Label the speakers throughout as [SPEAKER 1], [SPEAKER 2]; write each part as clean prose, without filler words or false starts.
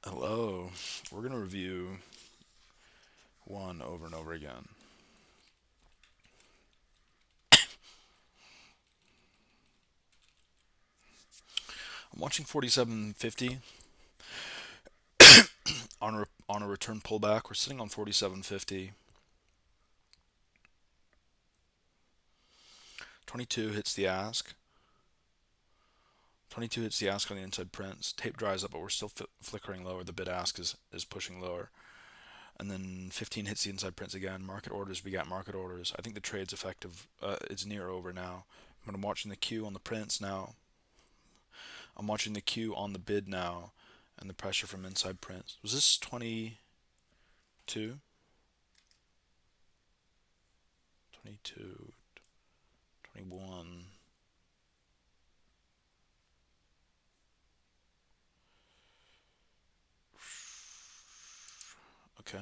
[SPEAKER 1] Hello. We're going to review one over and over again. I'm watching 4750 on a return pullback. We're sitting on 4750. 22 hits the ask. 22 hits the ask on the inside prints. Tape dries up, but we're still flickering lower. The bid ask is pushing lower. And then 15 hits the inside prints again. Market orders begat market orders. I think the trade's effective. It's near over now. But I'm watching the Q on the prints now. I'm watching the Q on the bid now, and the pressure from inside prints. Was this 22? 22, 21. Okay.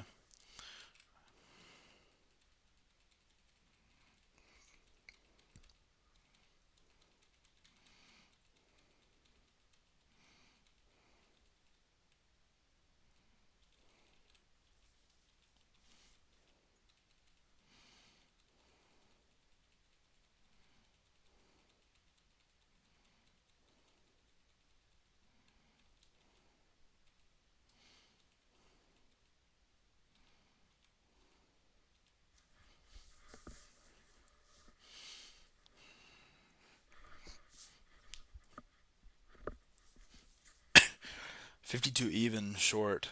[SPEAKER 1] 52 even short.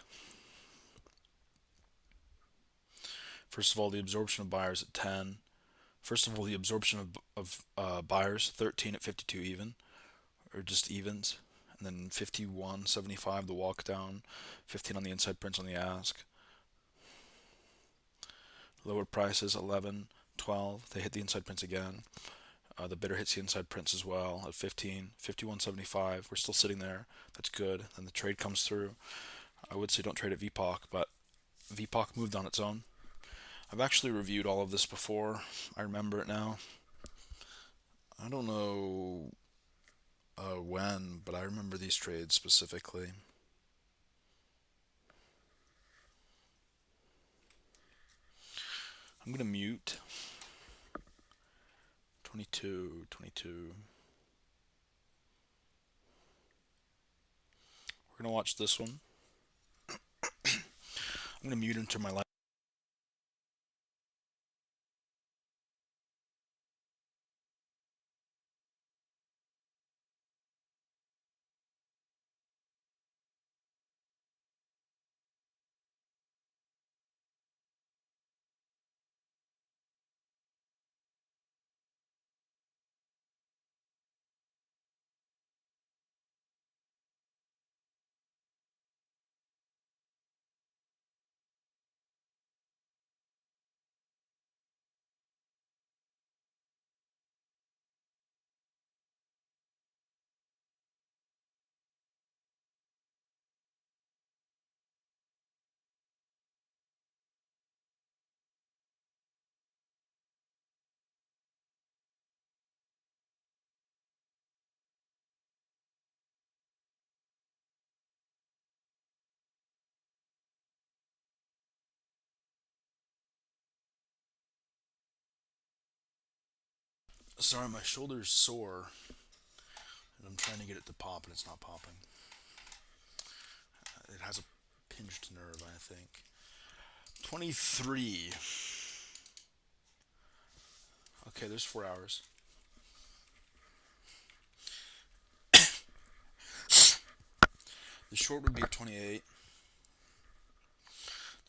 [SPEAKER 1] First of all, the absorption of buyers at 10. First of all, the absorption of buyers 13 at 52 even, or just evens. And then 51.75 the walk down, 15 on the inside prints on the ask. Lower prices 11, 12. They hit the inside prints again. The bidder hits the inside prints as well at 15, 51.75. We're still sitting there. That's good. Then the trade comes through. I would say don't trade at VPOC, but VPOC moved on its own. I've actually reviewed all of this before. I remember it now. I don't know when, but I remember these trades specifically. I'm going to mute 22, 22. We're going to watch this one. I'm going to mute into my live. Sorry, my shoulder's sore, and I'm trying to get it to pop, and it's not popping. It has a pinched nerve, I think. 23. Okay, there's 4 hours. The short would be at 28.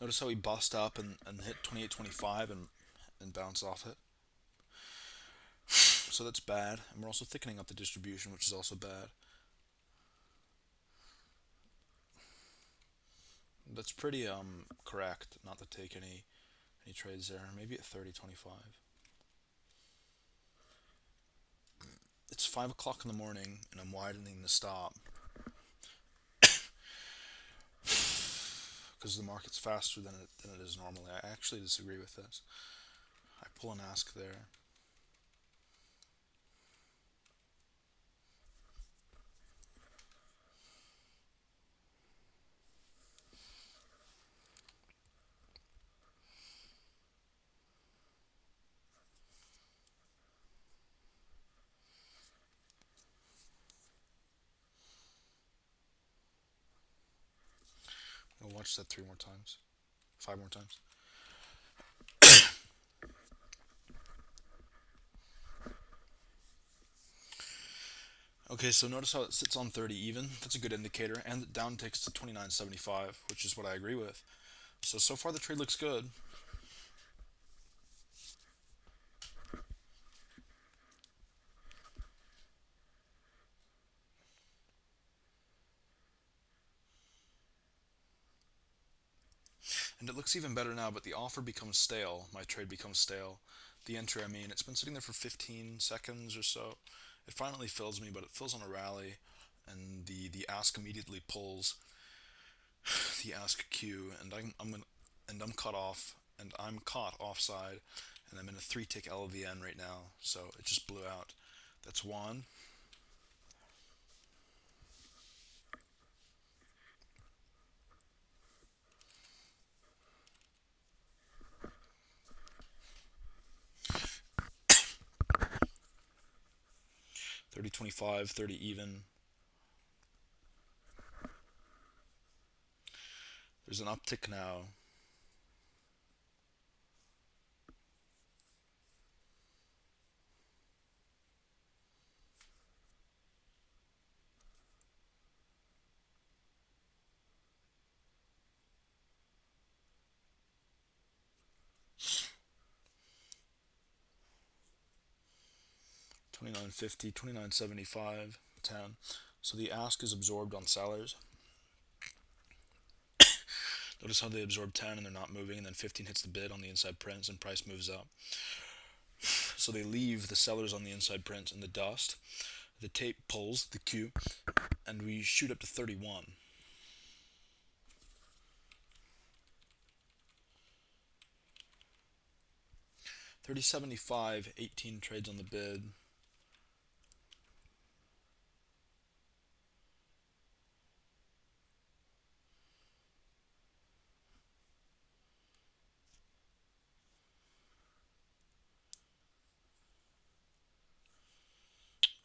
[SPEAKER 1] Notice how he bust up and hit 28.25 and bounce off it. So that's bad. And we're also thickening up the distribution, which is also bad. That's pretty correct not to take any trades there. Maybe at 30.25. It's 5 o'clock in the morning and I'm widening the stop because the market's faster than it is normally. I actually disagree with this. I pull an ask there. watch that 3 more times, 5 more times. Okay, so notice how it sits on 30 even. That's a good indicator, and it down ticks to 29.75, which is what I agree with. So far the trade looks good. And it looks even better now, but the offer becomes stale. My trade becomes stale. The entry, I mean, it's been sitting there for 15 seconds or so. It finally fills me, but it fills on a rally, and the ask immediately pulls the ask queue, and I'm cut off, and I'm caught offside, and I'm in a three tick LVN right now, so it just blew out. That's one. 30.25, 30 even. There's an uptick now. $29.50, $29.75, 10. So the ask is absorbed on sellers. Notice how they absorb 10 and they're not moving, and then 15 hits the bid on the inside prints and price moves up. So they leave the sellers on the inside prints in the dust. The tape pulls the Q, and we shoot up to 31. 30.75, 18 trades on the bid.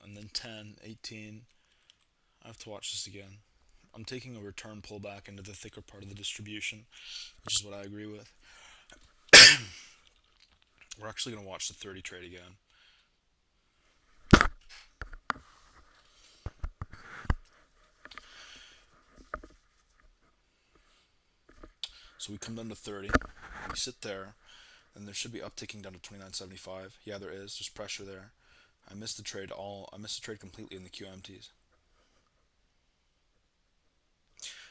[SPEAKER 1] And then 10, 18. I have to watch this again. I'm taking a return pullback into the thicker part of the distribution, which is what I agree with. We're actually going to watch the 30 trade again. So we come down to 30. We sit there, and there should be upticking down to 29.75. Yeah, there is. There's pressure there. I missed the trade completely in the QMTs.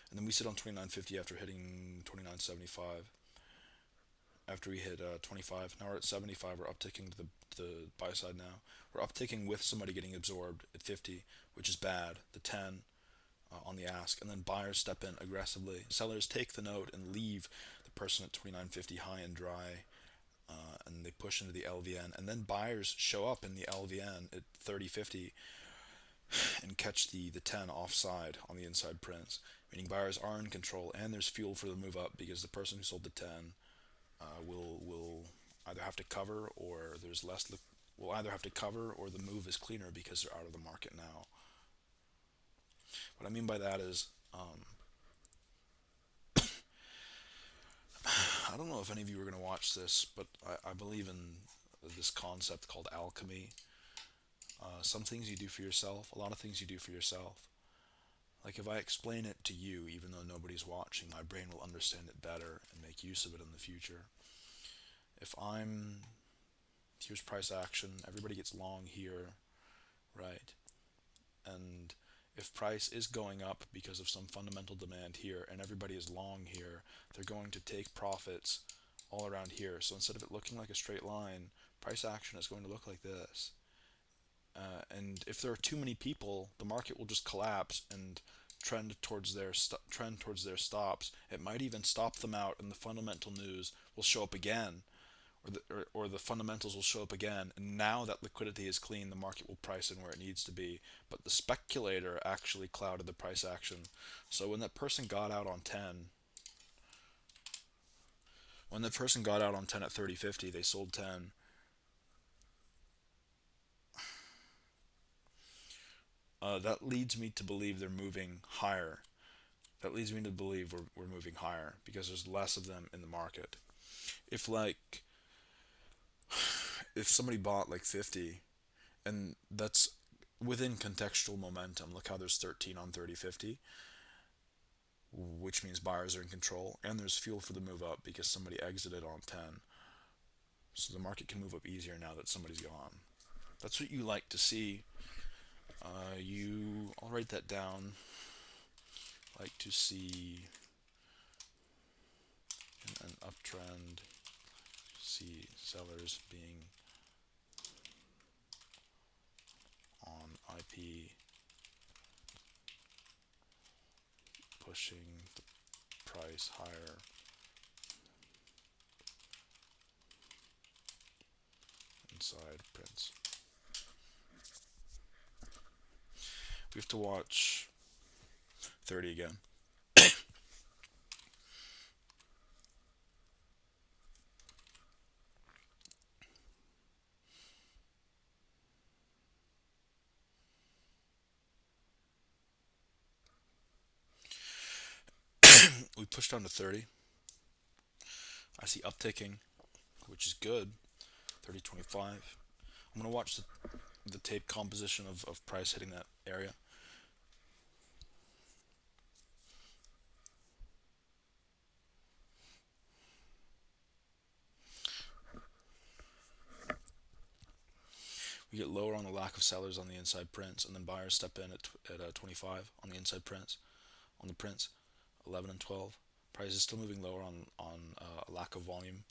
[SPEAKER 1] And then we sit on 29.50 after hitting 29.75. After we hit 25, now we're at 75. We're upticking to the buy side now. We're upticking with somebody getting absorbed at 50, which is bad. The 10 on the ask, and then buyers step in aggressively. Sellers take the note and leave the person at 29.50 high and dry, and they push into the LVN, and then buyers show up in the LVN at 30.50 and catch the 10 offside on the inside prints, meaning buyers are in control and there's fuel for the move up because the person who sold the 10 will either have to cover or there's less. Will either have to cover or the move is cleaner because they're out of the market now. What I mean by that is, I don't know if any of you are going to watch this, but I believe in this concept called alchemy. Some things you do for yourself, a lot of things you do for yourself. Like if I explain it to you, even though nobody's watching, my brain will understand it better and make use of it in the future. If I'm, here's price action, everybody gets long here, right? And if price is going up because of some fundamental demand here and everybody is long here, they're going to take profits all around here. So instead of it looking like a straight line, price action is going to look like this. And if there are too many people, the market will just collapse and trend towards their stops. It might even stop them out, and the fundamental news will show up again, or the fundamentals will show up again. And now that liquidity is clean, the market will price in where it needs to be. But the speculator actually clouded the price action. So when that person got out on 10, when the person got out on 10 at 30.50, they sold 10. That leads me to believe they're moving higher. That leads me to believe we're moving higher because there's less of them in the market. If like if somebody bought like 50, and that's within contextual momentum. Look how there's 13 on 30/50, which means buyers are in control, and there's fuel for the move up because somebody exited on 10. So the market can move up easier now that somebody's gone. That's what you like to see. I'll write that down. Like to see in an uptrend, see sellers being on IP, pushing the price higher, inside prints. We have to watch 30 again. We pushed down to 30. I see upticking, which is good. 30.25. I'm going to watch the tape composition of price hitting that area. We get lower on the lack of sellers on the inside prints, and then buyers step in at 25 on the inside prints. On the prints, 11 and 12. Price is still moving lower on a lack of volume.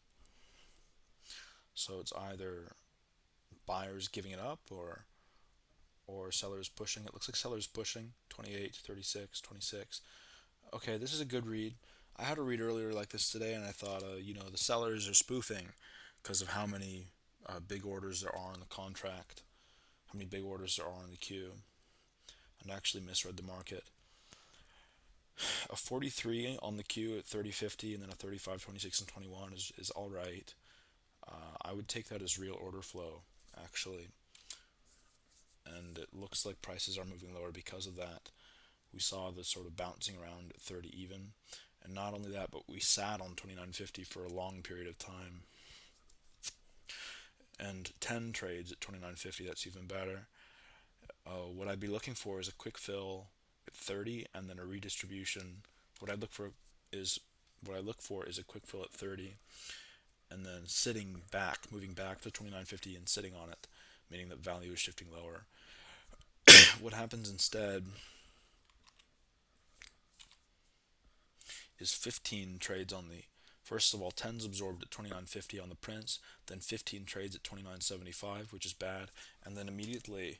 [SPEAKER 1] So it's either buyers giving it up or sellers pushing. It looks like sellers pushing 28, 36, 26. Okay, this is a good read. I had a read earlier like this today, and I thought, the sellers are spoofing because of how many big orders there are in the contract, how many big orders there are in the queue, and I actually misread the market. A 43 on the queue at 30.50 and then a 35, 26, and 21 is all right. I would take that as real order flow, actually. And it looks like prices are moving lower because of that. We saw the sort of bouncing around at 30 even. And not only that, but we sat on 29.50 for a long period of time. And 10 trades at 29.50, that's even better. What I'd be looking for is a quick fill at 30 and then a redistribution. What I look for is a quick fill at 30 and then sitting back, moving back to 29.50 and sitting on it, meaning that value is shifting lower. What happens instead is 15 trades on the first of all 10's absorbed at 29.50 on the prints, then 15 trades at 29.75, which is bad, and then immediately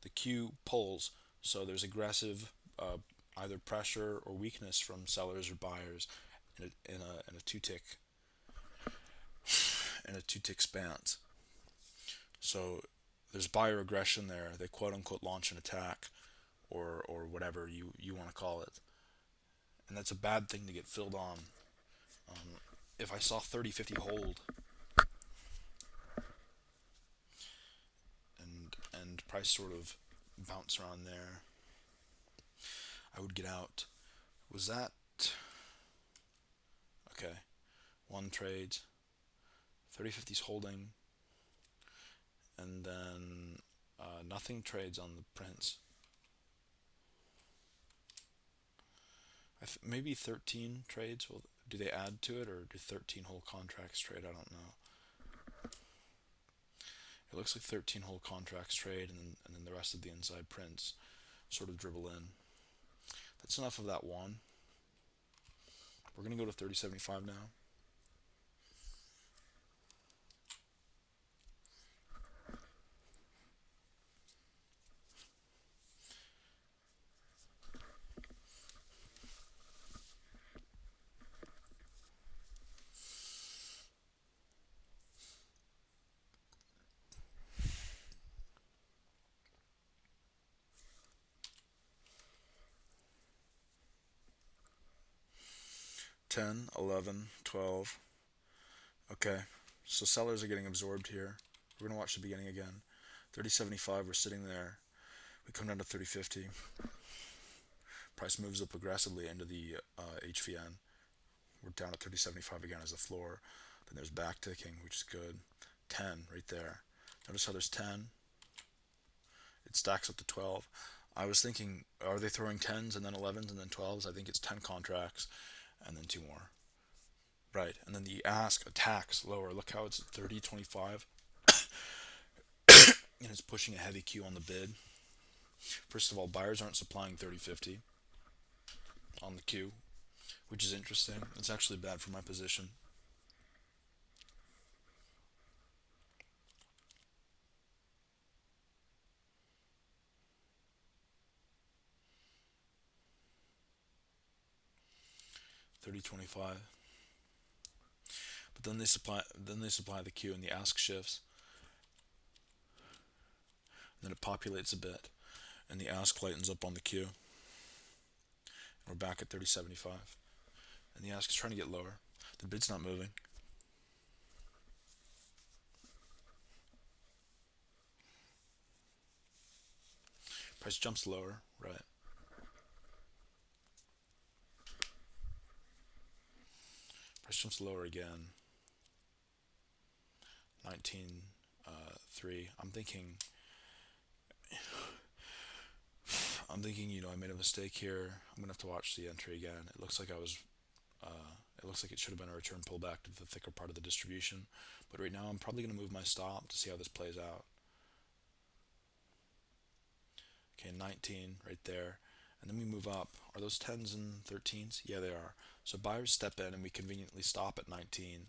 [SPEAKER 1] the queue pulls. So there's aggressive either pressure or weakness from sellers or buyers in a two tick spans. So there's buyer aggression there. They quote unquote launch an attack or whatever you want to call it, and that's a bad thing to get filled on. If I saw 30.50 hold and price sort of bounce around there, I would get out. Was that okay? One trade, 30.50's holding, and then nothing trades on the prints. Maybe 13 trades. Well, do they add to it or do 13 whole contracts trade? I don't know. It looks like 13 whole contracts trade, and then the rest of the inside prints sort of dribble in. That's enough of that one. We're gonna go to 30.75 now. 10, 11, 12. Okay, so sellers are getting absorbed here. We're gonna watch the beginning again. 30.75, we're sitting there. We come down to 30.50. Price moves up aggressively into the HVN. We're down at 30.75 again as a floor. Then there's back ticking, which is good. 10 right there. Notice how there's 10. It stacks up to 12. I was thinking, are they throwing 10s and then 11s and then 12s? I think it's 10 contracts and then two more. Right, and then the ask attacks lower. Look how it's 30.25 and it's pushing a heavy Q on the bid. First of all, buyers aren't supplying 30.50 on the Q, which is interesting. It's actually bad for my position. 30.25. But then they supply the Q and the ask shifts. And then it populates a bit, and the ask lightens up on the Q. And we're back at 30.75, and the ask is trying to get lower. The bid's not moving. Price jumps lower, right? Price jumps lower again. 19.3. I'm thinking, I made a mistake here. I'm gonna have to watch the entry again. It looks like I was. It looks like it should have been a return pullback to the thicker part of the distribution. But right now, I'm probably gonna move my stop to see how this plays out. Okay, 19 right there. And then we move up. Are those 10s and 13s? Yeah, they are. So buyers step in and we conveniently stop at 19.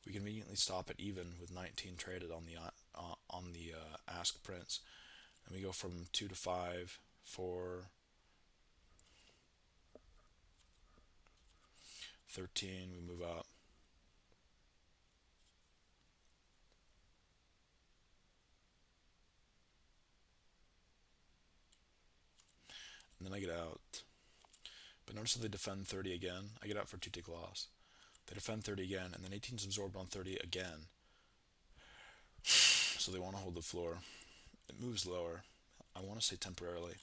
[SPEAKER 1] We conveniently stop at even with 19 traded on the ask prints. And we go from 2 to 5, 4, 13, we move up. And then I get out. But notice how they defend 30 again. I get out for 2 tick loss. They defend 30 again, and then 18's absorbed on 30 again. So they want to hold the floor. It moves lower. I want to say temporarily.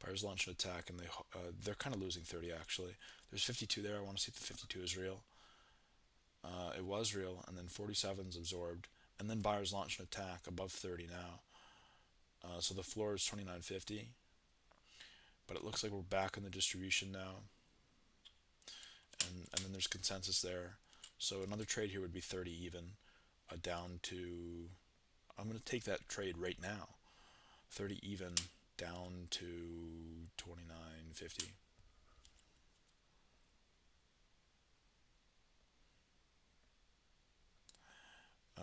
[SPEAKER 1] Buyers launch an attack, and they're kind of losing 30 actually. There's 52 there. I want to see if the 52 is real. It was real, and then 47's absorbed, and then buyers launch an attack above 30 now. So the floor is 29.50, but it looks like we're back in the distribution now, and then there's consensus there. So another trade here would be 30 even, down to. I'm going to take that trade right now. 30 even down to 29.50.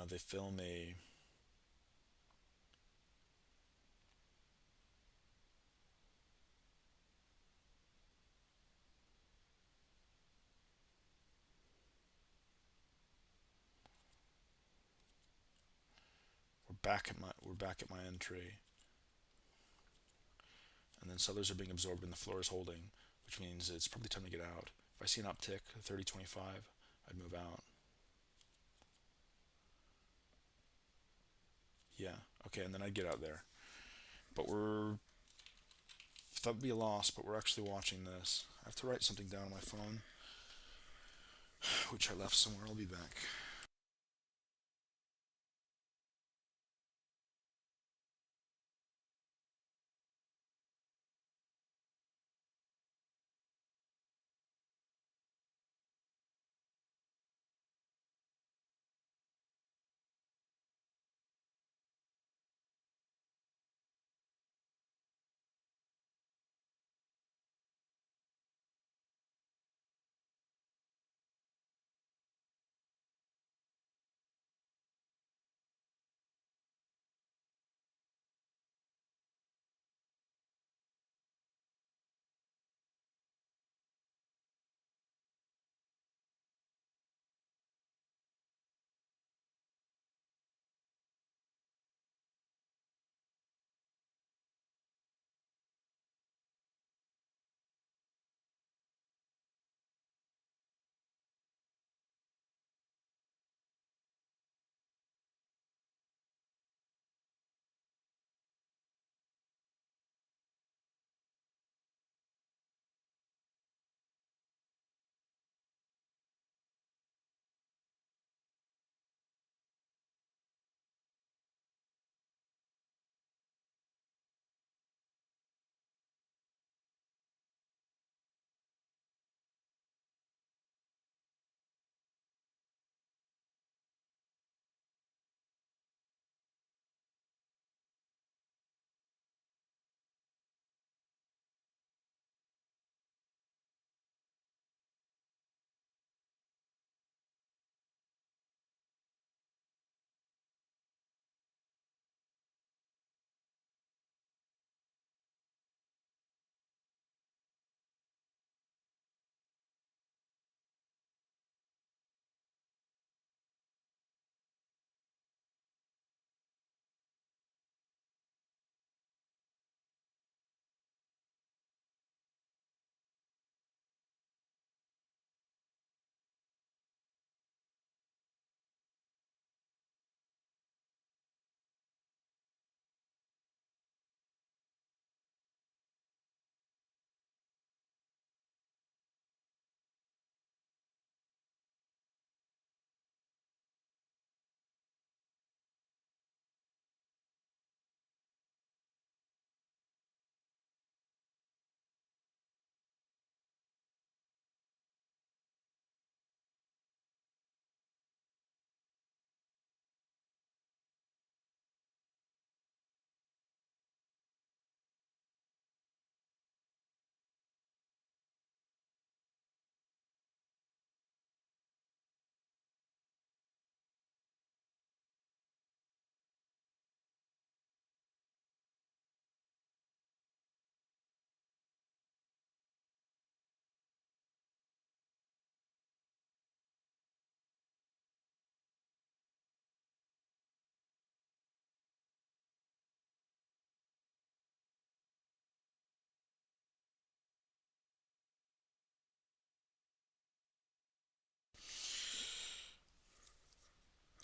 [SPEAKER 1] They fill me. We're back at my entry, and then sellers are being absorbed and the floor is holding, which means it's probably time to get out. If I see an uptick 30.25, I'd move out. Yeah, okay, and then I'd get out there. But that would be a loss, but we're actually watching this. I have to write something down on my phone, which I left somewhere. I'll be back.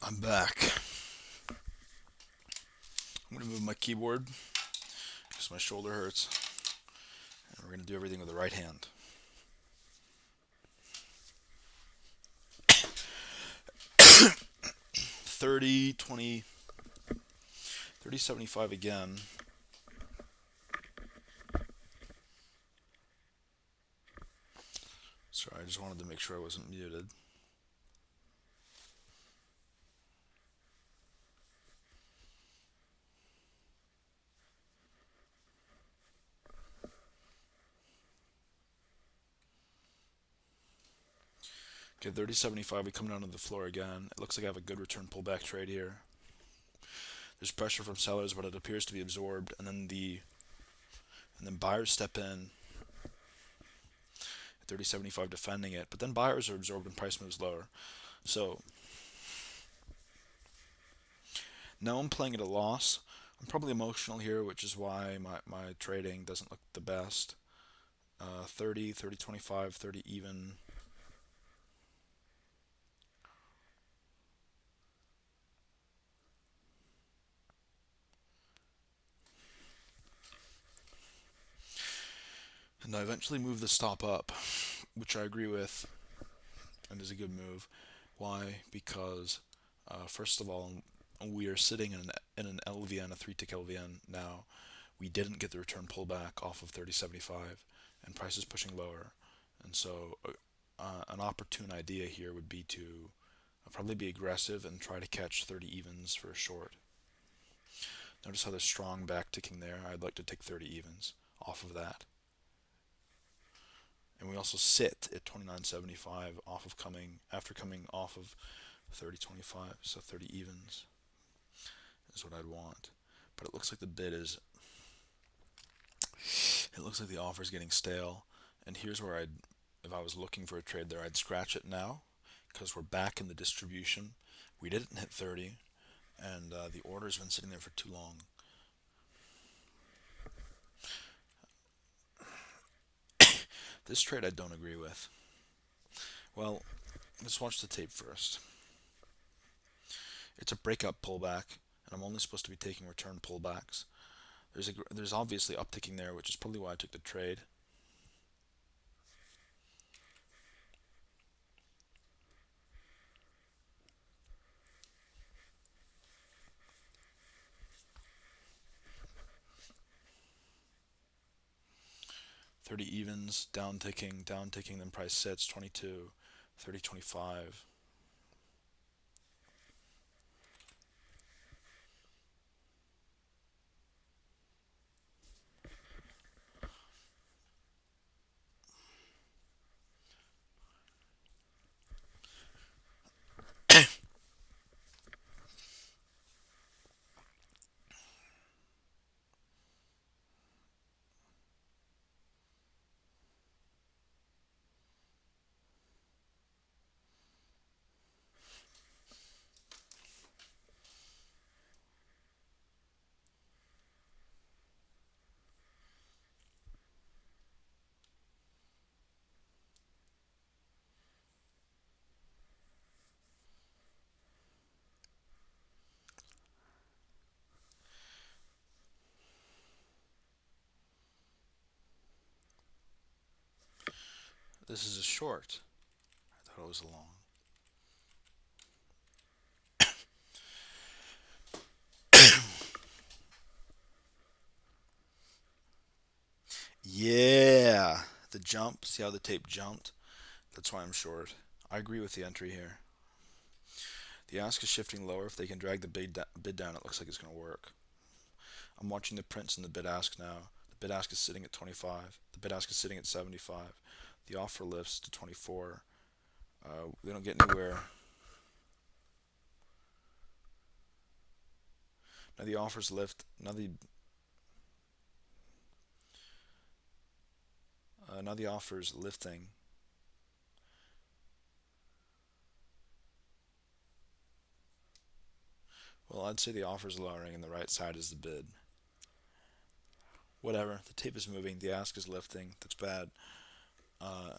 [SPEAKER 1] I'm back. I'm gonna move my keyboard because my shoulder hurts, and we're gonna do everything with the right hand. 30, 20, 30, 75 again. Sorry, I just wanted to make sure I wasn't muted. Okay, 30.75. We come down to the floor again. It looks like I have a good return pullback trade here. There's pressure from sellers, but it appears to be absorbed, and then buyers step in at 30.75 defending it. But then buyers are absorbed and price moves lower. So now I'm playing at a loss. I'm probably emotional here, which is why my trading doesn't look the best. 30, 30, 25, 30 even. And I eventually move the stop up, which I agree with and is a good move. Why? Because first of all, we are sitting in an LVN, a 3-tick LVN now. We didn't get the return pullback off of 30.75, and price is pushing lower. And so, an opportune idea here would be to probably be aggressive and try to catch 30 evens for a short. Notice how there's strong back ticking there. I'd like to take 30 evens off of that. And we also sit at 29.75 off of after coming off of 30.25, so 30 evens is what I'd want. But it looks like the offer is getting stale. And here's where if I was looking for a trade there, I'd scratch it now because we're back in the distribution. We didn't hit 30, and the order's been sitting there for too long. This trade I don't agree with. Well, let's watch the tape first. It's a breakup pullback, and I'm only supposed to be taking return pullbacks. There's obviously upticking there, which is probably why I took the trade. 30 evens, down ticking, then price sits 22, 30, 25. This is a short. I thought it was a long. Yeah, the jump. See how the tape jumped? That's why I'm short. I agree with the entry here. The ask is shifting lower. If they can drag the bid down, it looks like it's going to work. I'm watching the prints in the bid ask now. The bid ask is sitting at 25. The bid ask is sitting at 75. The offer lifts to 24. They don't get anywhere. Now the offers lift. Now the offer's lifting. Well, I'd say the offer's lowering and the right side is the bid. Whatever. The tape is moving. The ask is lifting. That's bad.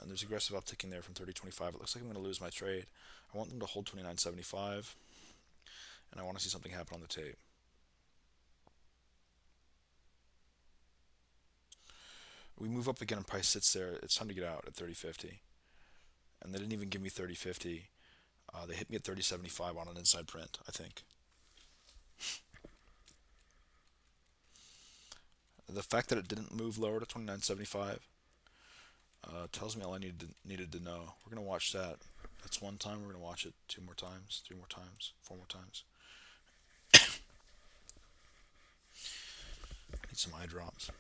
[SPEAKER 1] And there's aggressive upticking there from 30.25. It looks like I'm going to lose my trade. I want them to hold 29.75. and I want to see something happen on the tape. We move up again and price sits there. It's time to get out at 30.50, and they didn't even give me 30.50. They hit me at 30.75 on an inside print, I think. The fact that it didn't move lower to 29.75 tells me all I needed to know. We're gonna watch that. That's one time. We're gonna watch it two more times, three more times, four more times. Need some eye drops.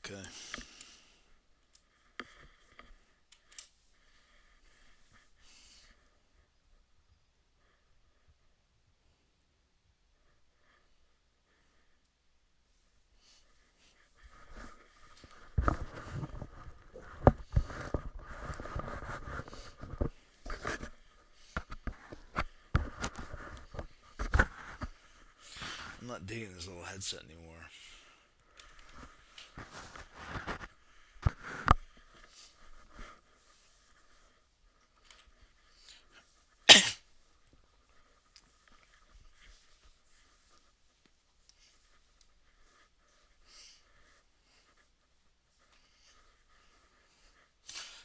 [SPEAKER 1] Okay. I'm not digging this little headset anymore.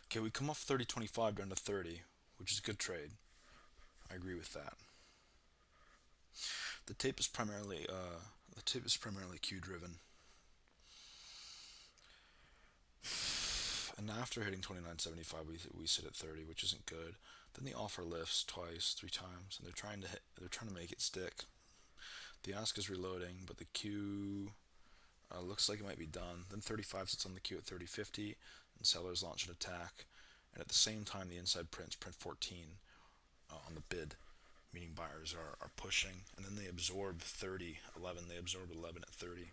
[SPEAKER 1] Okay, we come off 30.25 down to 30, which is a good trade. I agree with that. The tape is primarily Q driven, and after hitting 29.75, we sit at 30, which isn't good. Then the offer lifts twice, three times, and they're trying to make it stick. The ask is reloading, but the Q looks like it might be done. Then 35 sits on the Q at 30.50, and sellers launch an attack. And at the same time, the inside prints print 14 on the bid, meaning buyers are pushing. And then they absorb 30, 11. They absorb 11 at 30. And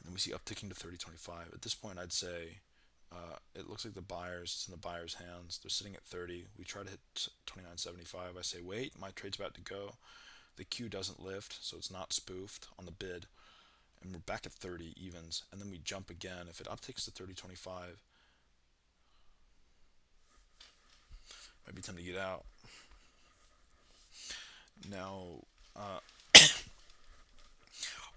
[SPEAKER 1] then we see upticking to 30.25. At this point, I'd say it looks like it's in the buyer's hands. They're sitting at 30. We try to hit 29.75. I say, wait, my trade's about to go. The Q doesn't lift, so it's not spoofed on the bid. And we're back at 30 evens. And then we jump again. If it upticks to 30.25, might be time to get out. Now, uh,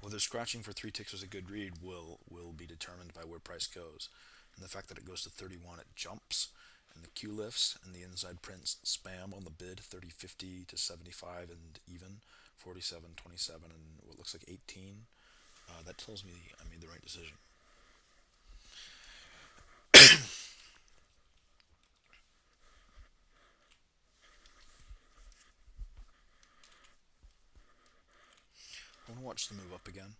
[SPEAKER 1] whether scratching for three ticks was a good read will be determined by where price goes, and the fact that it goes to 31, it jumps, and the Q lifts, and the inside prints spam on the bid 30.50 to 75 and even 47.27 and what looks like 18. That tells me I made the right decision. I want to watch the move up again.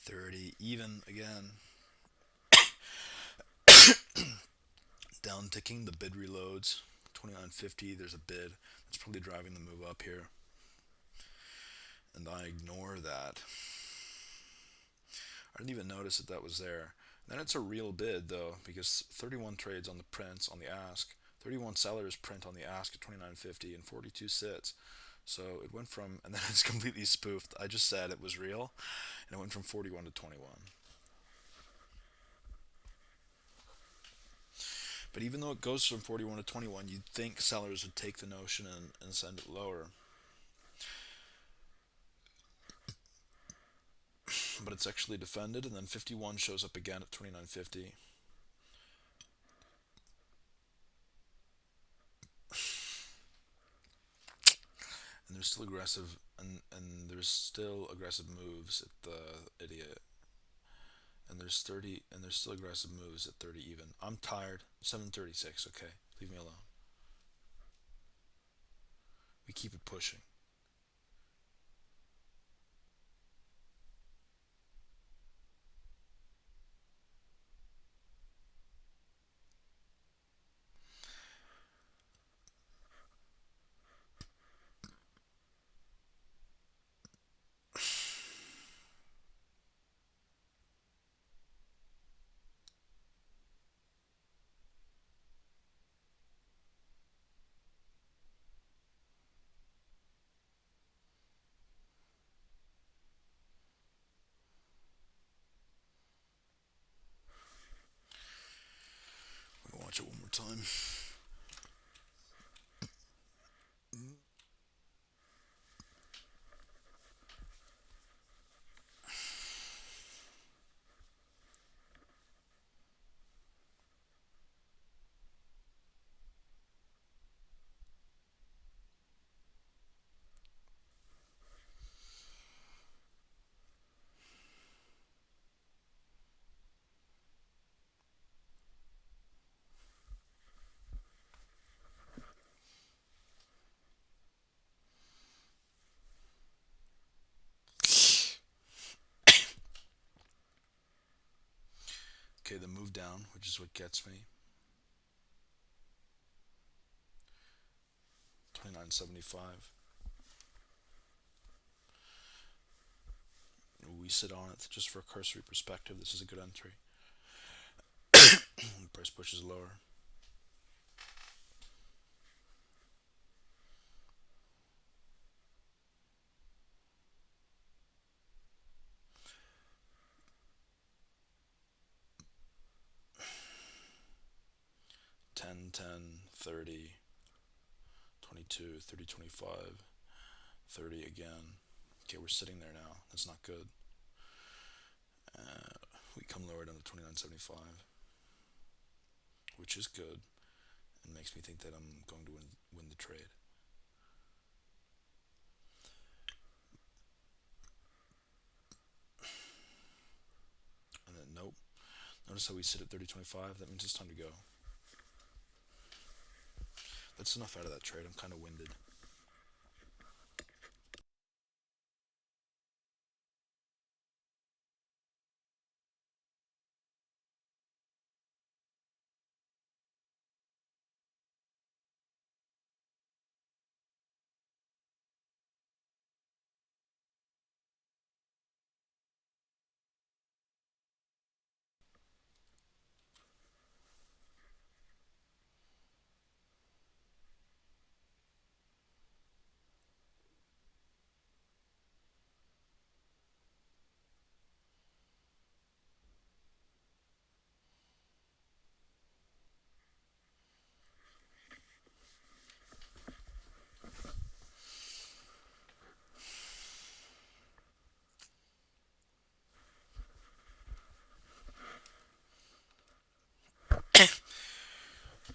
[SPEAKER 1] 30 even again. Down ticking, the bid reloads. 29.50, there's a bid. That's probably driving the move up here. And I ignore that. I didn't even notice that that was there. Then it's a real bid though, because 31 trades on the prints on the ask, 31 sellers print on the ask at 29.50, and 42 sits. So it went from, and then it's completely spoofed. I just said it was real, and it went from 41 to 21. But even though it goes from 41 to 21, you'd think sellers would take the notion and send it lower. But it's actually defended, and then 51 shows up again at 29.50. And there's still aggressive, and there's still aggressive moves at the idiot. And there's still aggressive moves at 30 even. I'm tired. 7:36. Okay, leave me alone. We keep it pushing. I'm gonna watch it one more time. Okay, the move down, which is what gets me. 29.75. We sit on it just for a cursory perspective. This is a good entry. Price pushes lower. 10, 10, 30, 22, 30, 25, 30 again. Okay, we're sitting there now. That's not good. We come lower down to 29.75, which is good and makes me think that I'm going to win the trade. And then, nope. Notice how we sit at 30.25? That means it's time to go. That's enough out of that trade. I'm kind of winded.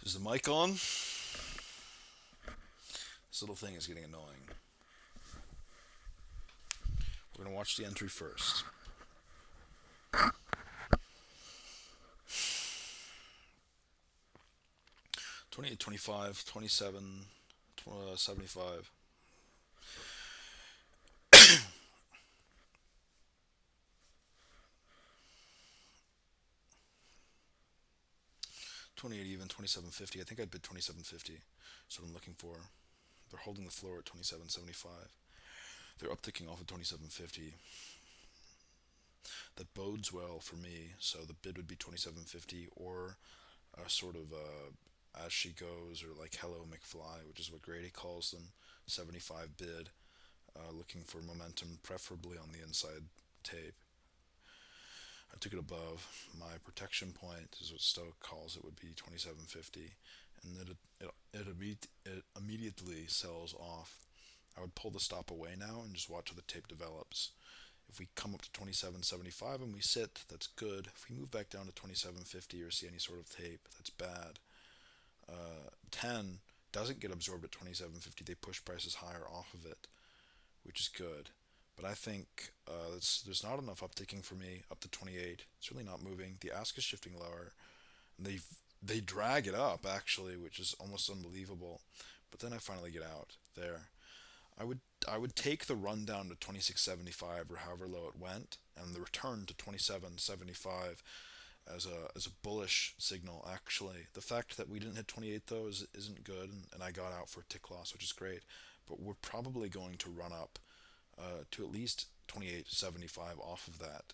[SPEAKER 1] Is the mic on? This little thing is getting annoying. We're going to watch the entry first. 28, 25, 27, 75. 28 even, 27.50. I think I'd bid 27.50. That's what I'm looking for. They're holding the floor at 27.75. They're upticking off of 27.50. That bodes well for me. So the bid would be 27.50 or a sort of as she goes, or like Hello McFly, which is what Grady calls them. 75 bid, looking for momentum, preferably on the inside tape. I took it above. My protection point is what Stoic calls it, would be 27.50, and then it immediately sells off. I would pull the stop away now and just watch how the tape develops. If we come up to 27.75 and we sit, that's good. If we move back down to 27.50 or see any sort of tape, that's bad. 10 doesn't get absorbed at 27.50. They push prices higher off of it, which is good. But I think there's not enough upticking for me up to 28. It's really not moving. The ask is shifting lower. And they drag it up actually, which is almost unbelievable. But then I finally get out there. I would I would take the run down to 26.75 or however low it went, and the return to 27.75 as a bullish signal. Actually, the fact that we didn't hit 28 though isn't good, and I got out for a tick loss, which is great. But we're probably going to run up to at least 28.75 off of that.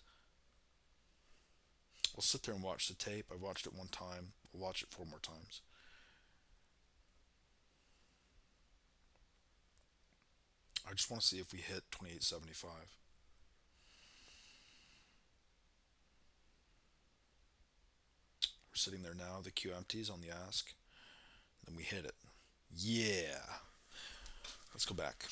[SPEAKER 1] We'll sit there and watch the tape. I've watched it one time. We'll watch it four more times. I just want to see if we hit 28.75. We're sitting there now. The queue empties on the ask. Then we hit it. Yeah. Let's go back.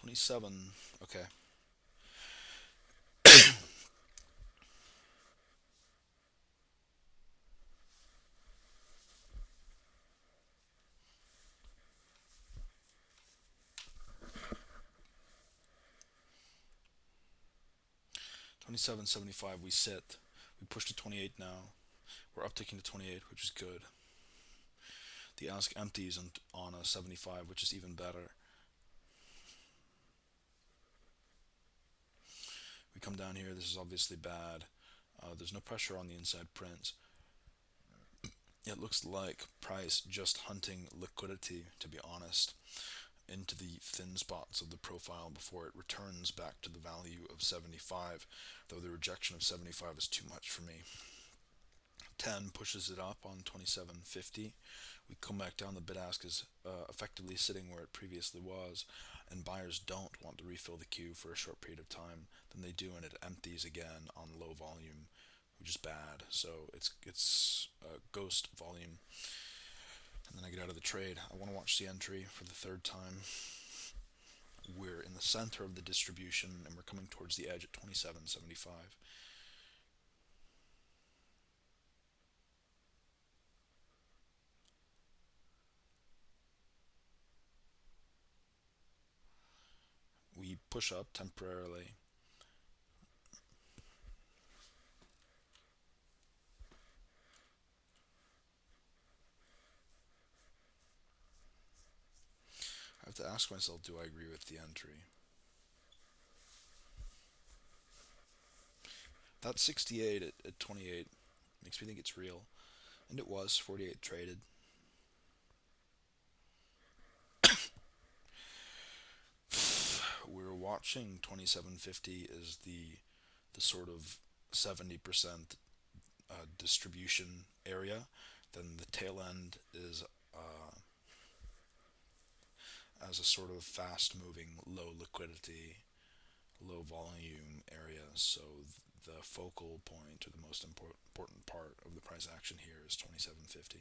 [SPEAKER 1] 27. Okay. 27.75. We sit. We push to 28 now. We're upticking to 28, which is good. The ask empties on a 75, which is even better. We come down here. This is obviously bad. There's no pressure on the inside prints. It looks like price just hunting liquidity, to be honest, into the thin spots of the profile before it returns back to the value of 75, though the rejection of 75 is too much for me. 10 pushes it up on 27.50. We come back down. The bid ask is effectively sitting where it previously was, and buyers don't want to refill the queue for a short period of time. Then they do, and it empties again on low volume, which is bad. So it's ghost volume, and then I get out of the trade. I want to watch the entry for the third time. We're in the center of the distribution, and we're coming towards the edge at 27.75. We push up temporarily. I have to ask myself, do I agree with the entry? That 68 at 28 makes me think it's real. And it was 48 traded. we're watching 2750 is the sort of 70% distribution area. Then the tail end is as a sort of fast moving, low liquidity, low volume area. So the focal point or the most important part of the price action here is 2750.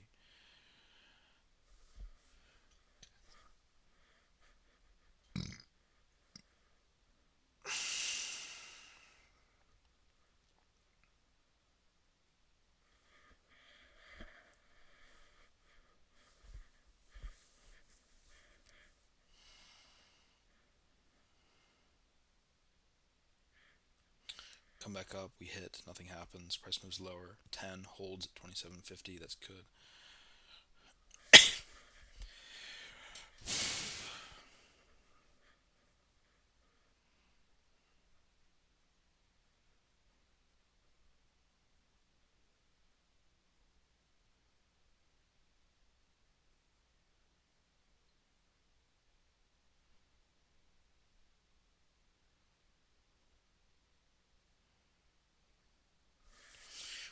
[SPEAKER 1] Come back up, we hit, nothing happens, price moves lower. 10 holds at 2750, that's good.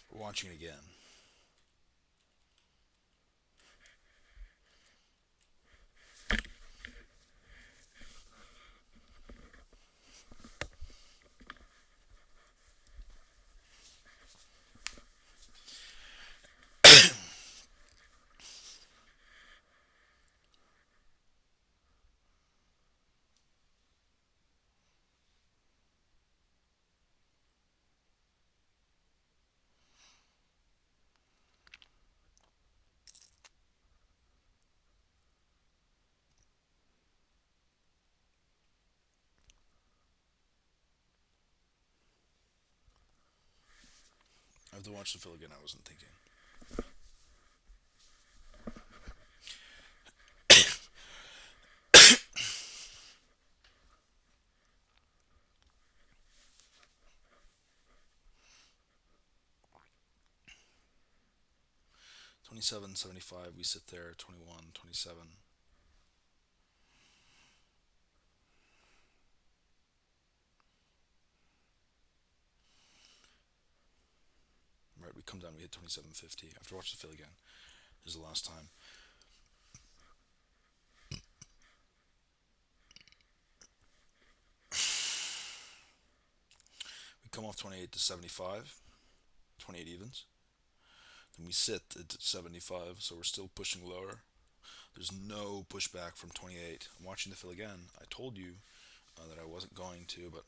[SPEAKER 1] We're watching it again. I have to watch the fill again, I wasn't thinking. 2775, we sit there, 21, 27. Right, we come down, we hit 2750. I have to watch the fill again. This is the last time. We come off 28 to 75, 28 evens. Then we sit at 75, so we're still pushing lower. There's no pushback from 28. I'm watching the fill again. I told you that I wasn't going to, but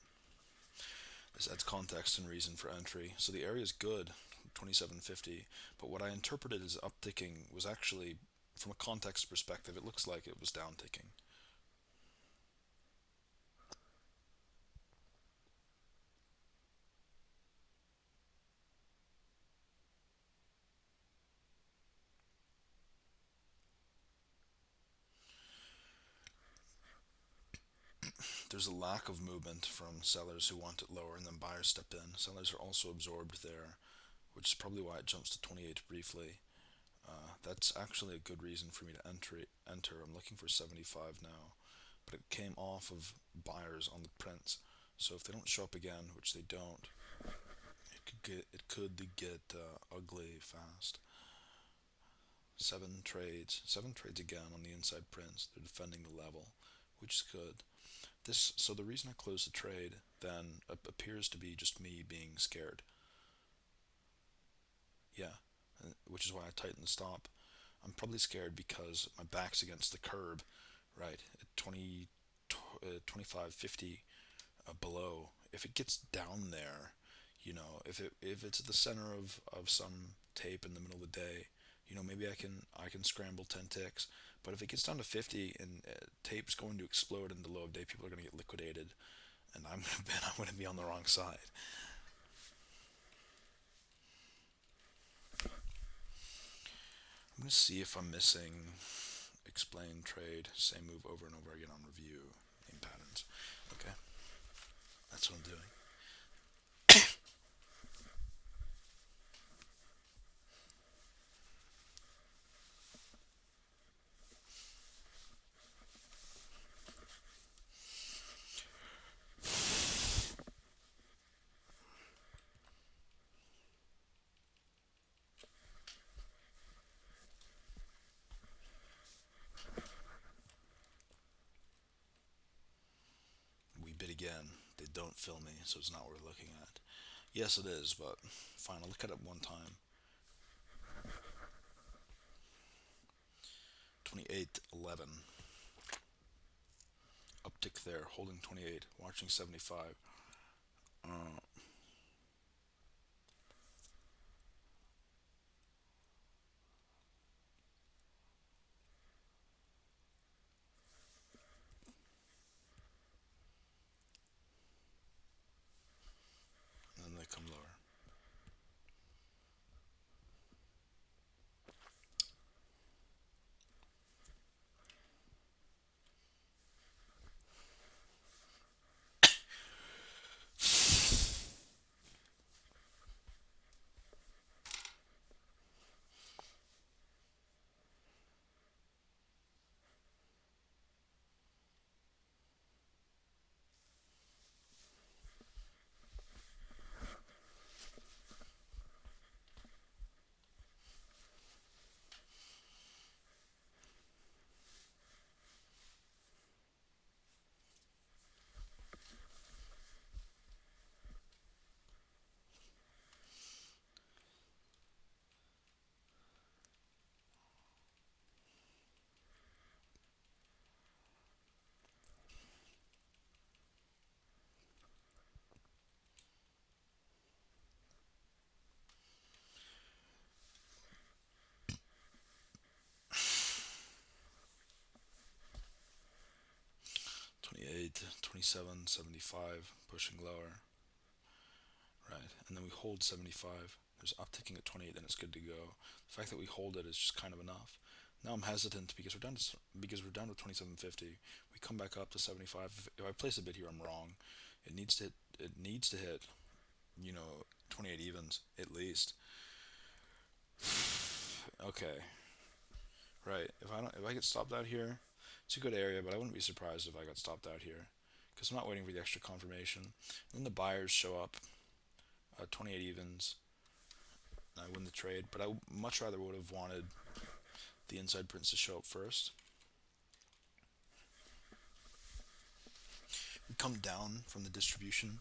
[SPEAKER 1] this adds context and reason for entry. So the area is good, 2750, but what I interpreted as upticking was actually, from a context perspective, it looks like it was downticking. There's a lack of movement from sellers who want it lower, and then buyers step in. Sellers are also absorbed there, which is probably why it jumps to 28 briefly. That's actually a good reason for me to enter. I'm looking for 75 now, but it came off of buyers on the prints. So if they don't show up again, which they don't, it could get ugly fast. Seven trades again on the inside prints. They're defending the level, which is good. So the reason I closed the trade then appears to be just me being scared. Yeah, which is why I tightened the stop. I'm probably scared because my back's against the curb, right? At 20, 25, 50 below. If it gets down there, if it's at the center of some tape in the middle of the day, maybe I can scramble 10 ticks. But if it gets down to 50 and tape's going to explode in the low of day, people are going to get liquidated, and I'm gonna bet I'm going to be on the wrong side. I'm going to see if I'm missing explain trade, same move over and over again on review, name patterns. Okay, that's what I'm doing. bid again. They don't fill me, so it's not worth looking at. Yes, it is, but fine, I'll look at it one time. 28.11. Uptick there, holding 28, watching 75. Uh, and then they come lower. 28, 27, 75, pushing lower, right? And then we hold 75. There's upticking at 28, then it's good to go. The fact that we hold it is just kind of enough. Now I'm hesitant because we're down to 2750. We come back up to 75. If I place a bid here, I'm wrong. It needs to hit. It needs to hit. 28 evens at least. Okay, right. If I get stopped out here, it's a good area, but I wouldn't be surprised if I got stopped out here because I'm not waiting for the extra confirmation. And then the buyers show up, 28 evens, and I win the trade. But I much rather would have wanted the inside prints to show up first. We come down from the distribution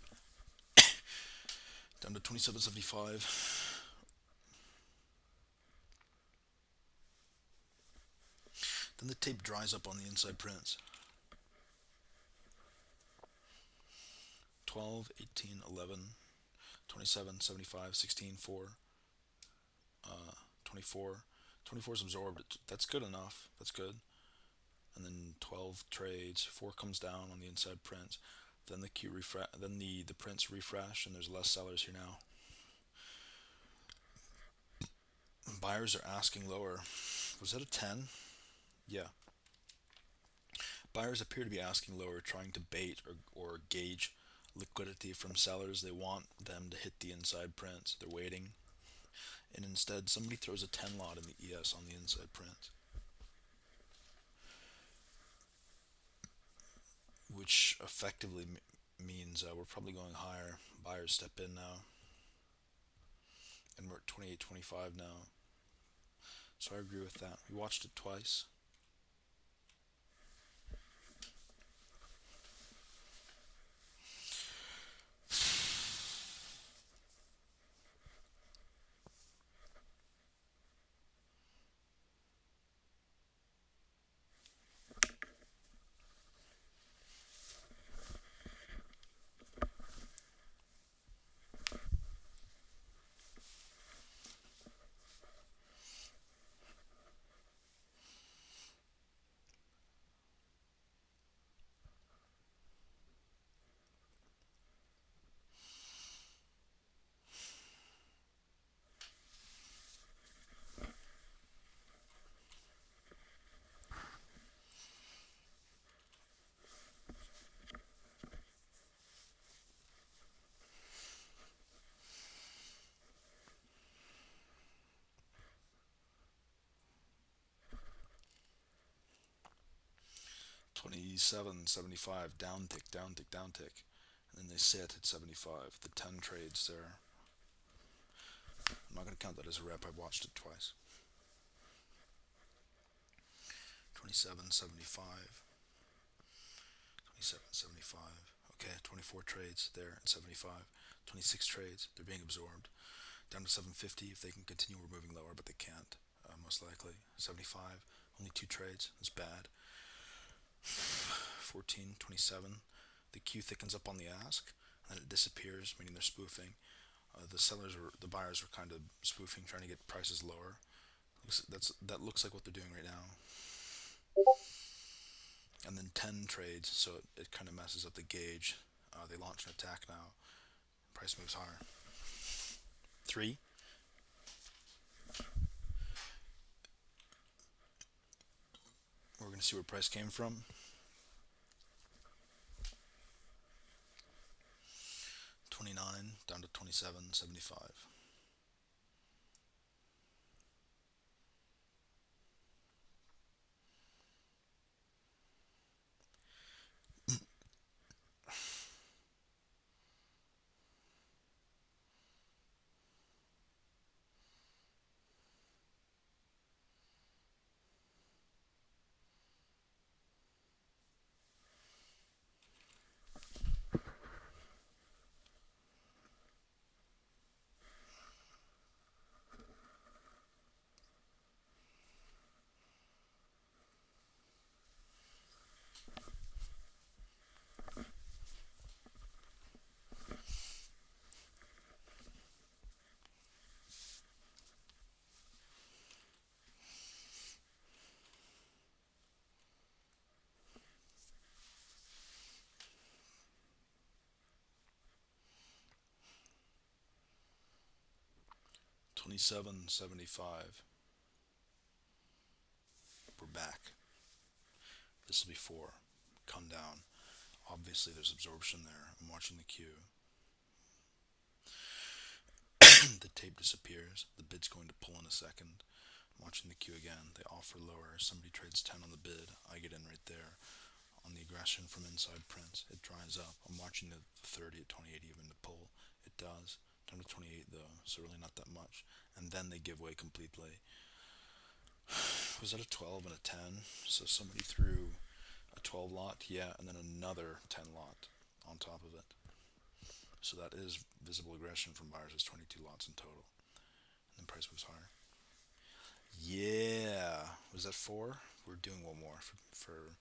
[SPEAKER 1] down to 2775. Then the tape dries up on the inside prints. 12, 18, 11, 27, 75, 16, 4, 24. 24 is absorbed. That's good enough. That's good. And then 12 trades. 4 comes down on the inside prints. Then the prints refresh, and there's less sellers here now. Buyers are asking lower. Was that a 10? Yeah. Buyers appear to be asking lower, trying to bait or gauge liquidity from sellers. They want them to hit the inside prints. They're waiting. And instead, somebody throws a 10 lot in the ES on the inside prints, which effectively means we're probably going higher. Buyers step in now, and we're at 28.25 now. So I agree with that. We watched it twice. 27.75, down tick, down tick, down tick, and then they sit at 75. The 10 trades there. I'm not going to count that as a rep. I've watched it twice. 27.75, 27.75. Okay, 24 trades there at 75. 26 trades, they're being absorbed. Down to 750 if they can continue moving lower, but they can't, most likely. 75, only two trades, that's bad. 14, 27, the queue thickens up on the ask, and then it disappears, meaning they're spoofing. The buyers are kind of spoofing, trying to get prices lower. That looks like what they're doing right now. And then 10 trades, so it kind of messes up the gauge. They launch an attack now. Price moves higher. Three. We're going to see where price came from. 29 down to 27.75. 27.75. We're back. This will be four. Come down. Obviously, there's absorption there. I'm watching the queue. The tape disappears. The bid's going to pull in a second. I'm watching the queue again. They offer lower. Somebody trades 10 on the bid. I get in right there. On the aggression from inside prints, it dries up. I'm watching the 30 at 28 even to pull. It does. Down to 28 though, so really not that much. And then they give way completely. Was that a 12 and a 10? So somebody threw a 12 lot, yeah, and then another 10 lot on top of it. So that is visible aggression from buyers. Is 22 lots in total. And then price moves higher. Yeah, was that four? We're doing one more for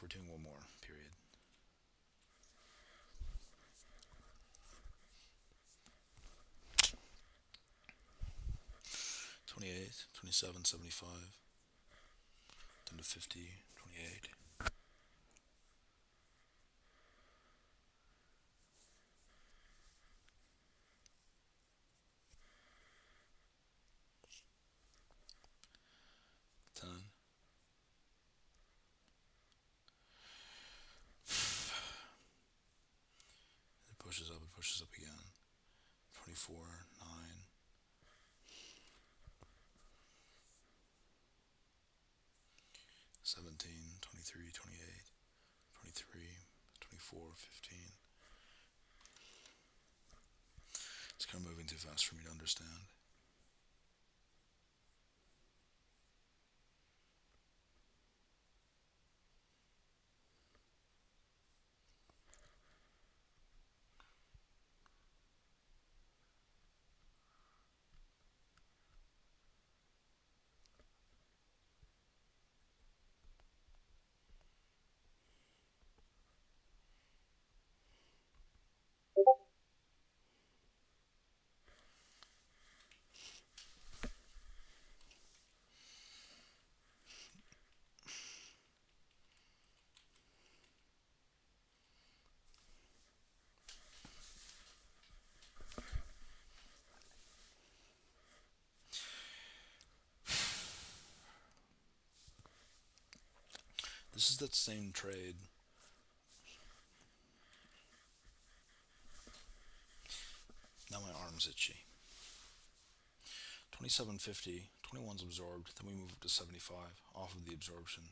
[SPEAKER 1] we're doing one more period. 28, 27, 75, down to 50, 28. Ten. It pushes up again. 24, 9, 17, 23, 28, 23, 24, 15. It's kind of moving too fast for me to understand. This is that same trade. Now my arm's itchy. 27.50, 21's absorbed, then we move up to 75 off of the absorption.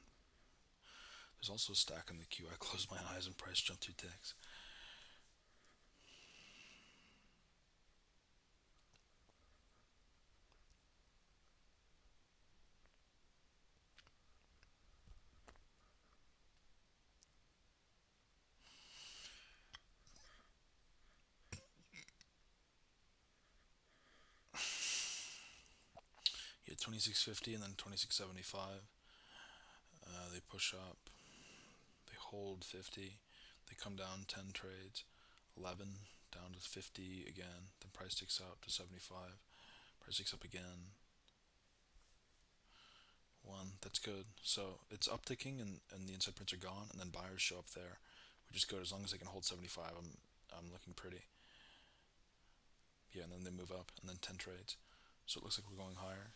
[SPEAKER 1] There's also a stack in the queue. I closed my eyes and price jumped 2 ticks. 2650 and then 2675. They push up, they hold 50, they come down 10 trades, 11 down to 50 again, then price ticks up to 75, price ticks up again, 1, that's good. So it's upticking and the inside prints are gone, and then buyers show up there, which is good as long as they can hold 75. I'm looking pretty. Yeah, and then they move up, and then 10 trades. So it looks like we're going higher.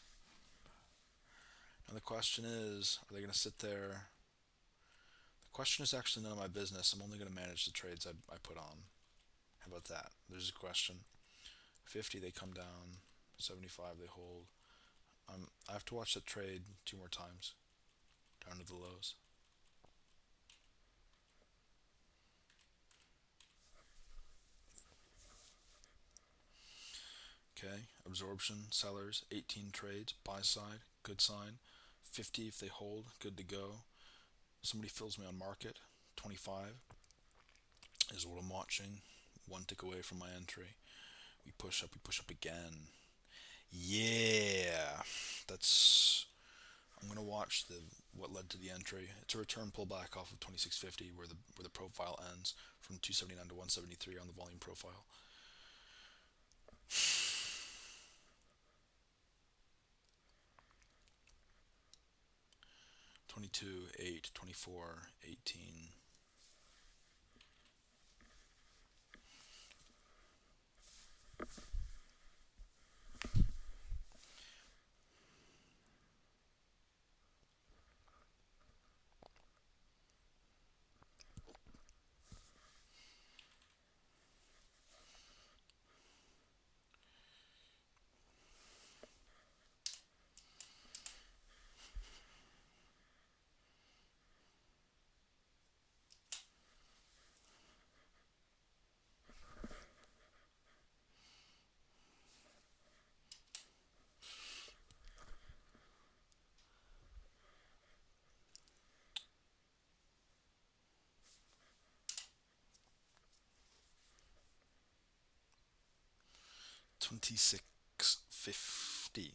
[SPEAKER 1] Now the question is, are they going to sit there? The question is actually none of my business. I'm only going to manage the trades I put on. How about that? There's a question. 50, they come down. 75, they hold. I have to watch that trade 2 more times, down to the lows. Okay, absorption, sellers, 18 trades, buy side, good sign. 50 if they hold, good to go. Somebody fills me on market, 25 is what I'm watching. 1 tick away from my entry. We push up again. Yeah, that's. I'm gonna watch the what led to the entry. It's a return pullback off of 2650, where the profile ends from 279 to 173 on the volume profile. 22, 8, 24, 18. $26.50.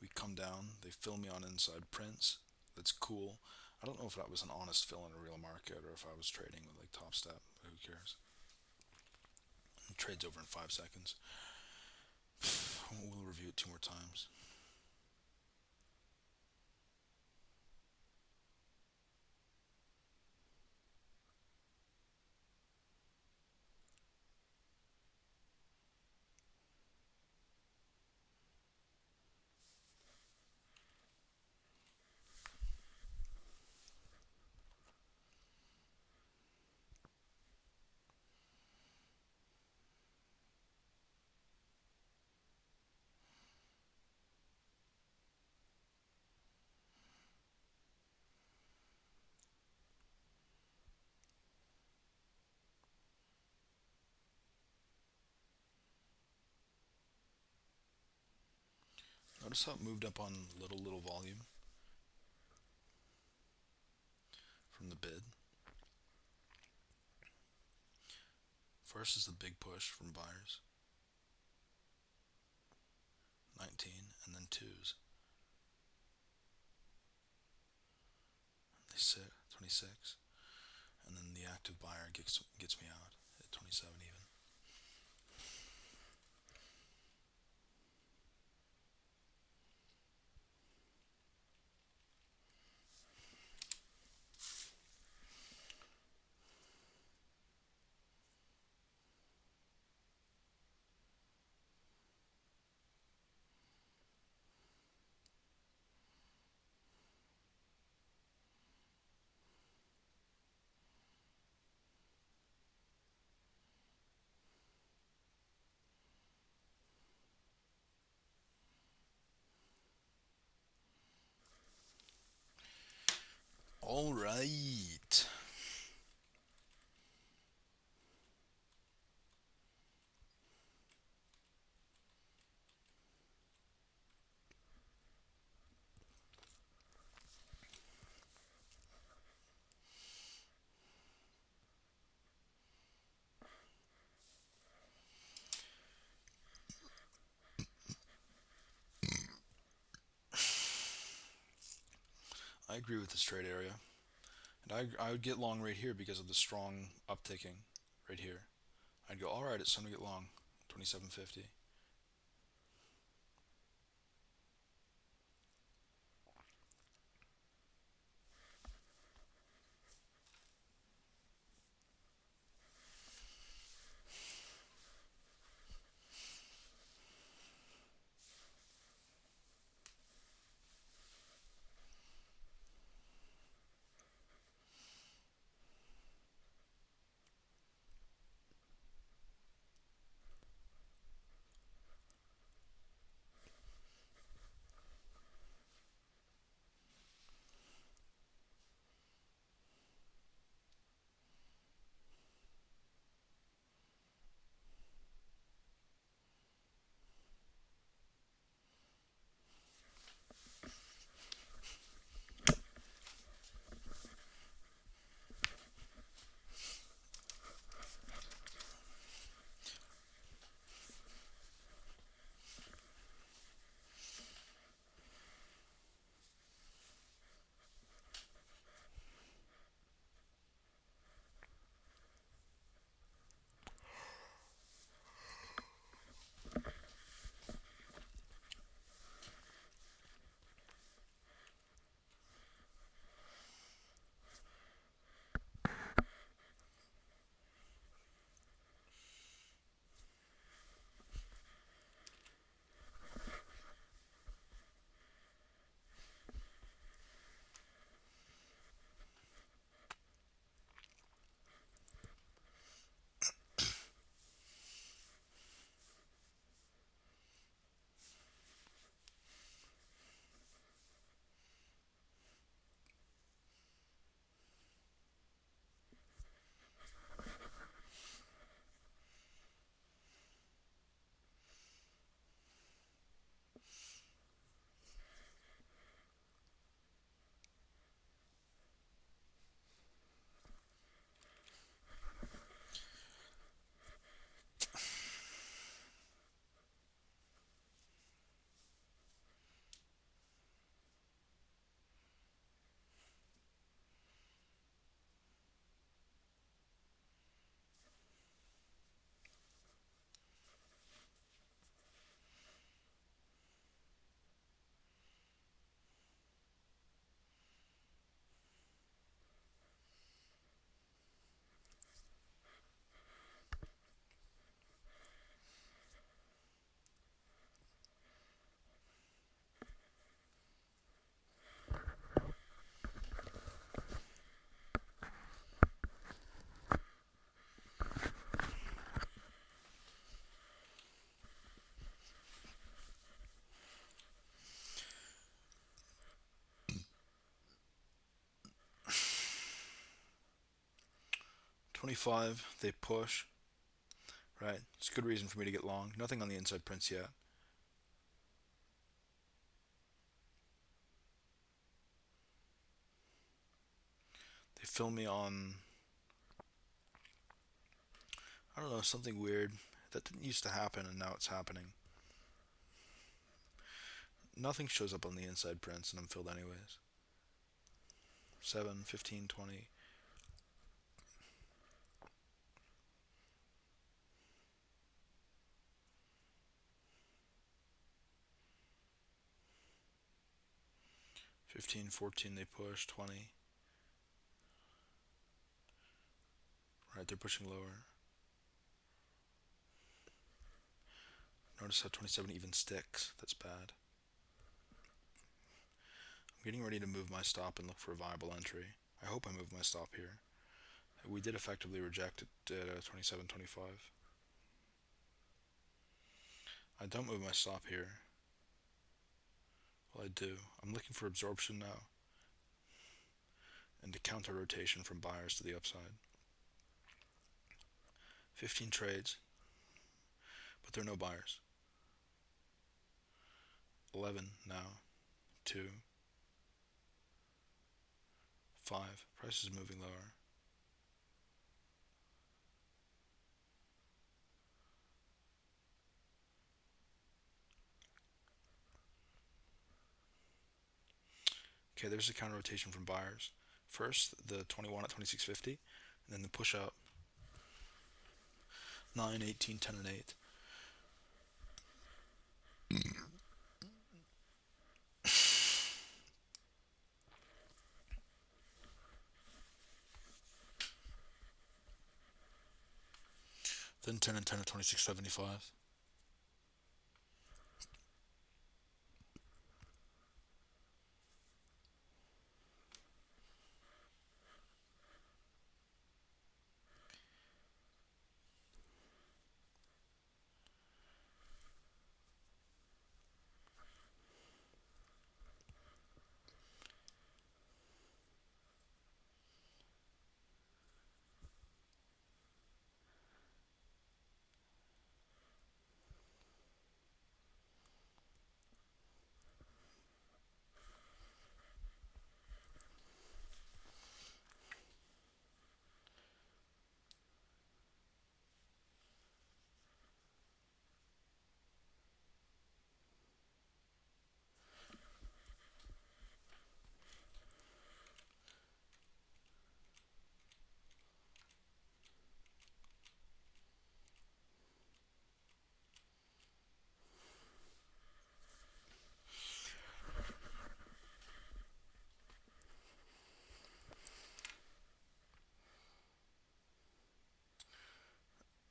[SPEAKER 1] We come down, they fill me on inside prints. That's cool. I don't know if that was an honest fill in a real market or if I was trading with like Top Step. Who cares? It trades over in 5 seconds. We'll review it 2 more times. Notice how it moved up on little volume from the bid. First is the big push from buyers, 19, and then twos. They sit 26, and then the active buyer gets me out at 27 even. All right. I agree with this trade area. And I would get long right here because of the strong upticking right here. I'd go, all right, it's time to get long. 27.50. 25, they push, right? It's a good reason for me to get long. Nothing on the inside prints yet. They fill me on, I don't know, something weird. That didn't used to happen and now it's happening. Nothing shows up on the inside prints and I'm filled anyways. 7, 15, 20. 15, 14, they push. 20. Right, they're pushing lower. Notice how 27 even sticks. That's bad. I'm getting ready to move my stop and look for a viable entry. I hope I move my stop here. We did effectively reject it at 27.25. I don't move my stop here. Well, I do. I'm looking for absorption now and to counter rotation from buyers to the upside. 15 trades, but there are no buyers. 11 now. 2. 5. Price is moving lower. Okay, there's a counter rotation from buyers. First, the 21 at 26.50, and then the push up 9, 18, 10, and 8. Then 10 and 10 at 26.75.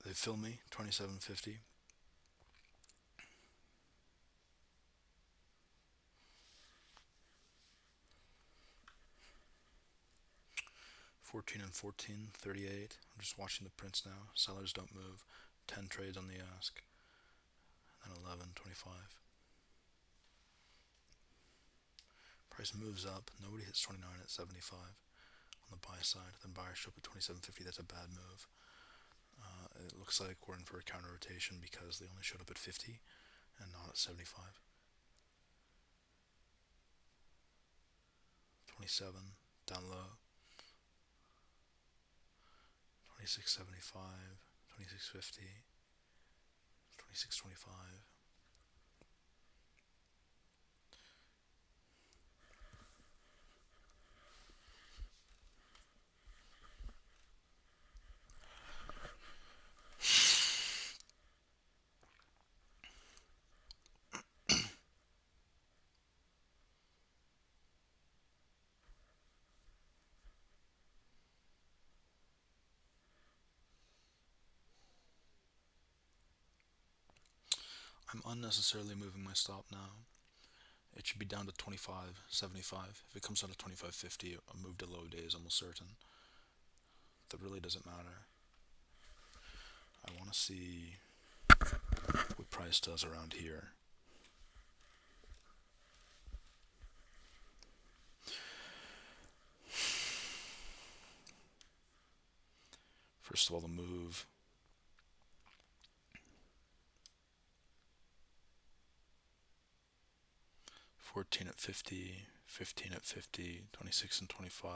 [SPEAKER 1] They fill me 27.50. 14 and 14, 38. I'm just watching the prints now. Sellers don't move. 10 trades on the ask. And 11, 25. Price moves up. Nobody hits 29 at 75 on the buy side. Then buyers show up at 27.50. That's a bad move. It looks like we're in for a counter rotation because they only showed up at 50 and not at 75. 27 down low. 26.75, 26.50, 26.25. I'm unnecessarily moving my stop now. It should be down to 25.75. If it comes down to 25.50, a move to low days almost certain. That really doesn't matter. I want to see what price does around here. First of all, the move. $14 at 50, $15 at 50, 26 and 25.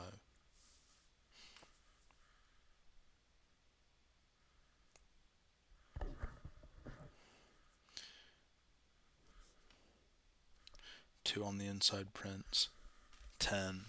[SPEAKER 1] Two on the inside prints. 10.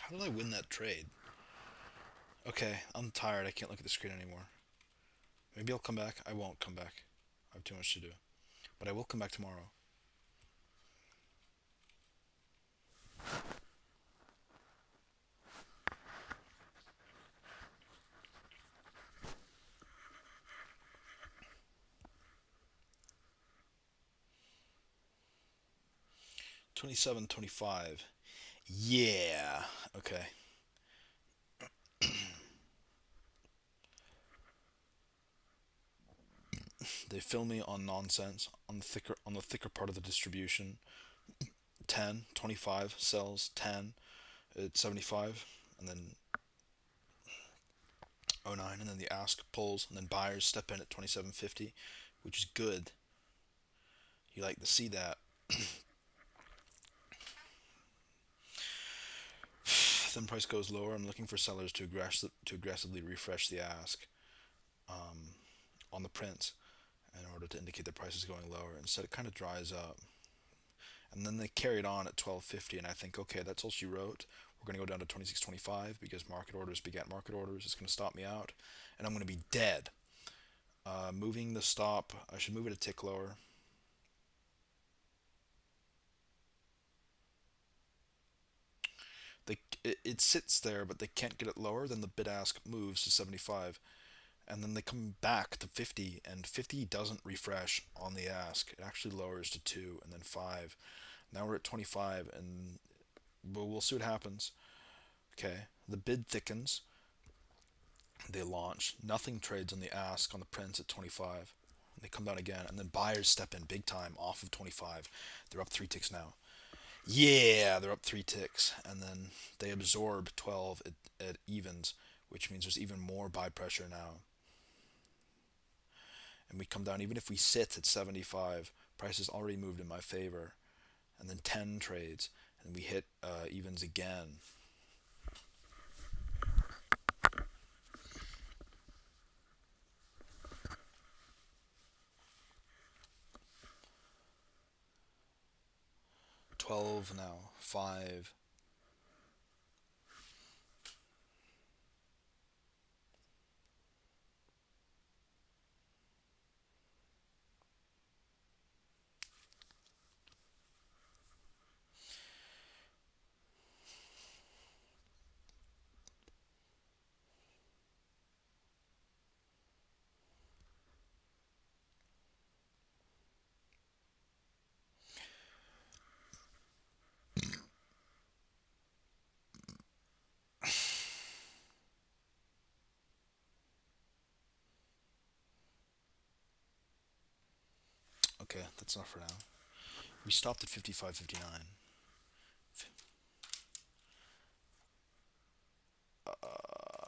[SPEAKER 1] How did I win that trade? Okay, I'm tired. I can't look at the screen anymore. Maybe I'll come back. I won't come back. I have too much to do. But I will come back tomorrow. 27, 25. Yeah. Okay. They fill me on nonsense on the thicker part of the distribution. 10, 25 sells 10 at 75, and then 09, and then the ask pulls, and then buyers step in at 27.50, which is good. You like to see that. Then price goes lower. I'm looking for sellers to aggressively refresh the ask on the prints in order to indicate the price is going lower. Instead, it kind of dries up. And then they carried on at 12.50, and I think, okay, that's all she wrote. We're going to go down to 26.25 because market orders begat market orders. It's going to stop me out, and I'm going to be dead. Moving the stop, I should move it a tick lower. It sits there, but they can't get it lower. Then the bid ask moves to 75, and then they come back to 50, and 50 doesn't refresh on the ask. It actually lowers to 2 and then 5. Now we're at 25, and we'll see what happens. Okay, the bid thickens. They launch. Nothing trades on the ask on the prints at 25. They come down again, and then buyers step in big time off of 25. They're up 3 ticks now. Yeah, they're up 3 ticks, and then they absorb 12 at evens, which means there's even more buy pressure now. And we come down, even if we sit at 75, price has already moved in my favor, and then 10 trades, and we hit evens again. $12 now, 5. Okay, that's enough for now. We stopped at 55.59.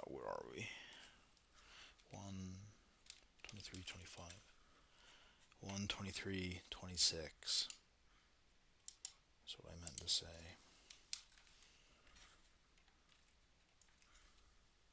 [SPEAKER 1] Where are we? 1:23:25. 1:23:26. That's what I meant to say.